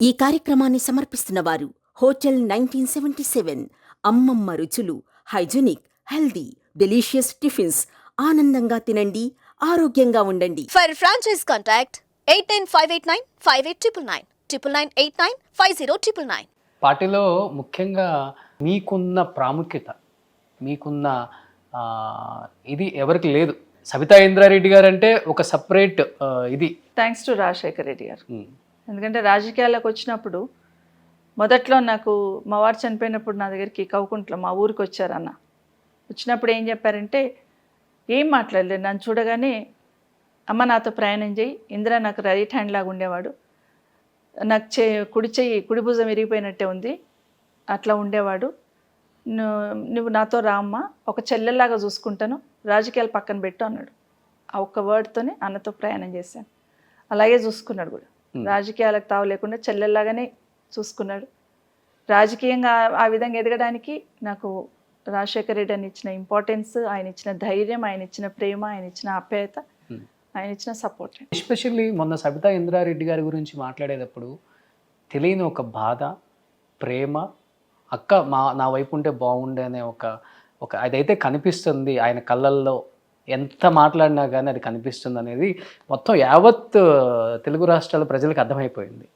ఈ కార్యక్రమాన్ని సమర్పిస్తున్న వారు హోటల్ 1977 అమ్మమ్మ రుచులు హైజీనిక్ హెల్దీ డెలీషియస్ టిఫిన్స్ ఆనందంగా తినండి ఆరోగ్యంగా ఉండండి. For franchise contact 89589 58999 99989 పార్టీలో ముఖ్యంగా మీకున్న ప్రాముఖ్యత, మీకున్న ఇది ఎవరికి లేదు. సబితా ఇంద్రారెడ్డి గారు అంటే ఒక సపరేట్ ఇది. థ్యాంక్స్ టు రాజశేఖర రెడ్డి గారు. ఎందుకంటే రాజకీయాల్లోకి వచ్చినప్పుడు మొదట్లో నాకు మా వారు చనిపోయినప్పుడు నా దగ్గరికి కౌకుంట్లో మా ఊరికి వచ్చారన్న. వచ్చినప్పుడు ఏం చెప్పారంటే ఏం మాట్లాడలేదు. నన్ను చూడగానే అమ్మ నాతో ప్రయాణం చేయి, ఇందిరా నాకు రైట్ హ్యాండ్ లాగా ఉండేవాడు, నాకు కుడి భుజం విరిగిపోయినట్టే ఉంది, అట్లా ఉండేవాడు, నువ్వు నాతో రామ్మ, ఒక చెల్లెల్లాగా చూసుకుంటాను, రాజకీయాలు పక్కన పెట్టు అన్నాడు. ఆ ఒక్క వర్డ్తోనే అన్నతో ప్రయాణం చేశాను. అలాగే చూసుకున్నాడు కూడా, రాజకీయాలకు తావు లేకుండా చెల్లెల్లాగానే చూసుకున్నాడు. రాజకీయంగా ఆ విధంగా ఎదగడానికి నాకు రాజశేఖర రెడ్డి అని ఇచ్చిన ఇంపార్టెన్స్, ఆయన ఇచ్చిన ధైర్యం, ఆయన ఇచ్చిన ప్రేమ, ఆయన ఇచ్చిన ఆప్యాయత, ఆయన ఇచ్చిన సపోర్ట్. ఎస్పెషల్లీ మొన్న సబితా ఇంద్రారెడ్డి గారి గురించి మాట్లాడేటప్పుడు తెలియని ఒక బాధ, ప్రేమ, అక్క నా వైపు ఉంటే బాగుండే అనే ఒక అదైతే కనిపిస్తుంది ఆయన కళ్ళల్లో. ఎంత మాట్లాడినా కానీ అది కనిపిస్తుంది అనేది మొత్తం యావత్ తెలుగు రాష్ట్రాల ప్రజలకు అర్థమైపోయింది.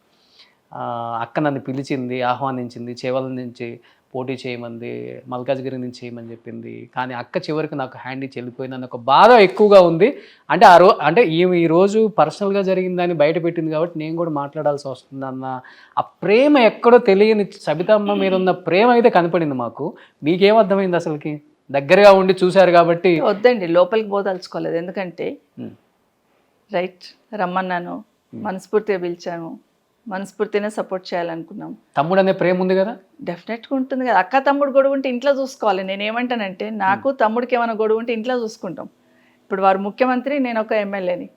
అక్క నన్ను పిలిచింది, ఆహ్వానించింది, చేవల నుంచి పోటీ చేయమంది, మల్కాజ్గిరి నుంచి చేయమని చెప్పింది, కానీ అక్క చివరికి నాకు హ్యాండ్ ఇచ్చి వెళ్ళిపోయిందని ఒక బాధ ఎక్కువగా ఉంది. అంటే అంటే ఈరోజు పర్సనల్గా జరిగిందని బయట పెట్టింది కాబట్టి నేను కూడా మాట్లాడాల్సి వస్తుందన్న ఆ ప్రేమ ఎక్కడో తెలియని సబితమ్మ మీద ఉన్న ప్రేమ అయితే కనపడింది మాకు. మీకేం అర్థమైంది అసలుకి? దగ్గరగా ఉండి చూశారు కాబట్టి. వద్దండి, లోపలికి పోదలుచుకోలేదు. ఎందుకంటే రైట్ రమ్మన్నాను, మనస్ఫూర్తిగా పిలిచాను, మనస్ఫూర్తినే సపోర్ట్ చేయాలనుకున్నాం. తమ్ముడు అనే ప్రేమ ఉంది కదా, డెఫినెట్గా ఉంటుంది కదా. అక్క తమ్ముడు గొడవ ఉంటే ఇంట్లో చూసుకోవాలి. నేనేమంటానంటే నాకు తమ్ముడికి ఏమైనా గొడవ ఉంటే ఇంట్లో చూసుకుంటాం. ఇప్పుడు వారు ముఖ్యమంత్రి, నేను ఒక ఎమ్మెల్యేని,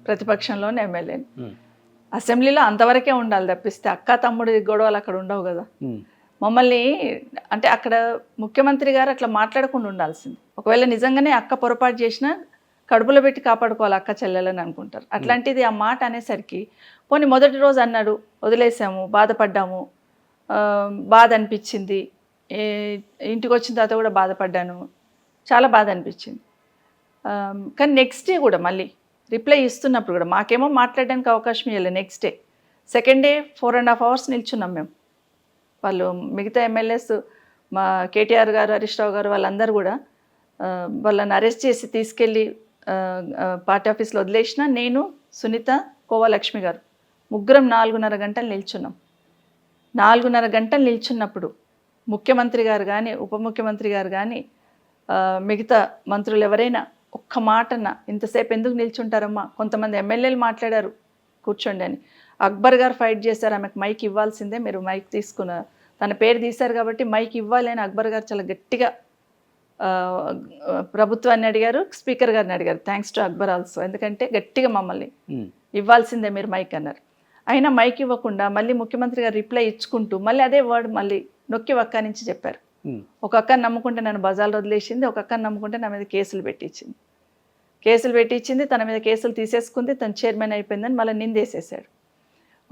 ప్రతిపక్షంలోనే ఎమ్మెల్యేని. అసెంబ్లీలో అంతవరకే ఉండాలి తప్పిస్తే అక్క తమ్ముడి గొడవలు అక్కడ ఉండవు కదా. మమ్మల్ని అంటే అక్కడ ముఖ్యమంత్రి గారు అట్లా మాట్లాడకుండా ఉండాల్సింది. ఒకవేళ నిజంగానే అక్క పొరపాటు చేసినా కడుపులో పెట్టి కాపాడుకోవాలి అక్క చెల్లెలని అనుకుంటారు. అట్లాంటిది ఆ మాట అనేసరికి పోనీ మొదటి రోజు అన్నాడు, వదిలేసాము, బాధపడ్డాము, బాధ అనిపించింది, ఇంటికి వచ్చిన తర్వాత కూడా బాధపడ్డాను, చాలా బాధ అనిపించింది. కానీ నెక్స్ట్ డే కూడా మళ్ళీ రిప్లై ఇస్తున్నప్పుడు కూడా మాకేమో మాట్లాడడానికి అవకాశం ఇవ్వలేదు. Next day second day 4.5 hours నిల్చున్నాం మేము. వాళ్ళు మిగతా ఎమ్మెల్యేస్, మా కేటీఆర్ గారు, హరీష్ రావు గారు, వాళ్ళందరూ కూడా వాళ్ళని అరెస్ట్ చేసి తీసుకెళ్ళి పార్టీ ఆఫీస్లో వదిలేసిన నేను, సునీత, కోవాలక్ష్మి గారు ముగ్గురం 4.5 గంటలు నిల్చున్నాం. 4.5 గంటలు నిల్చున్నప్పుడు ముఖ్యమంత్రి గారు కానీ, ఉప ముఖ్యమంత్రి గారు కానీ, మిగతా మంత్రులు ఎవరైనా ఒక్క మాటన్నా ఇంతసేపు ఎందుకు నిల్చుంటారమ్మా, కొంతమంది ఎమ్మెల్యేలు మాట్లాడారు కూర్చోండి అని, అక్బర్ గారు ఫైట్ చేశారు, ఆమెకు మైక్ ఇవ్వాల్సిందే, మీరు మైక్ తీసుకున్న తన పేరు తీశారు కాబట్టి మైక్ ఇవ్వాలి అని అక్బర్ గారు చాలా గట్టిగా ప్రభుత్వాన్ని అడిగారు, స్పీకర్ గారిని అడిగారు. థ్యాంక్స్ టు అక్బర్ ఆల్సో, ఎందుకంటే గట్టిగా మమ్మల్ని ఇవ్వాల్సిందే మీరు మైక్ అన్నారు. అయినా మైక్ ఇవ్వకుండా మళ్ళీ ముఖ్యమంత్రి గారు రిప్లై ఇచ్చుకుంటూ మళ్ళీ అదే వర్డ్ మళ్ళీ నొక్కి ఒక్క నుంచి చెప్పారు. ఒక అక్కని నమ్ముకుంటే నన్ను బజార్లో వదిలేసింది, ఒక అక్కని నమ్ముకుంటే నా మీద కేసులు పెట్టించింది, తన మీద కేసులు తీసేసుకుంది, తను చైర్మన్ అయిపోయిందని మళ్ళీ నిందేసేసాడు.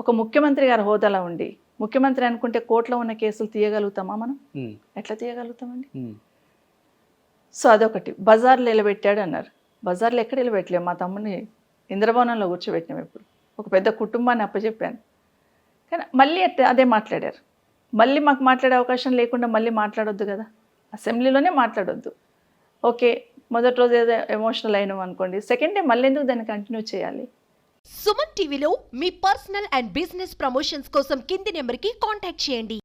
ఒక ముఖ్యమంత్రి గారు హోదాలో ఉండి ముఖ్యమంత్రి అనుకుంటే కోర్టులో ఉన్న కేసులు తీయగలుగుతామా మనం? ఎట్లా తీయగలుగుతామండి? సో అదొకటి. బజార్లో నిలబెట్టాడు అన్నారు. బజార్లో ఎక్కడ నిలబెట్టలేము, మా తమ్ముడిని ఇంద్రభవనంలో కూర్చోబెట్టినాం. ఇప్పుడు ఒక పెద్ద కుటుంబాన్ని అప్పచెప్పాను. కానీ మళ్ళీ అదే మాట్లాడారు. మళ్ళీ మాకు మాట్లాడే అవకాశం లేకుండా మళ్ళీ మాట్లాడొద్దు కదా, అసెంబ్లీలోనే మాట్లాడొద్దు. ఓకే, మొదటి రోజు ఏదో ఎమోషనల్ అయినాం అనుకోండి, సెకండ్ డే మళ్ళీ ఎందుకు దాన్ని కంటిన్యూ చేయాలి? సుమన్ టీవీలో మీ పర్సనల్ అండ్ బిజినెస్ ప్రమోషన్స్ కోసం కింది నెంబర్కి కాంటాక్ట్ చేయండి.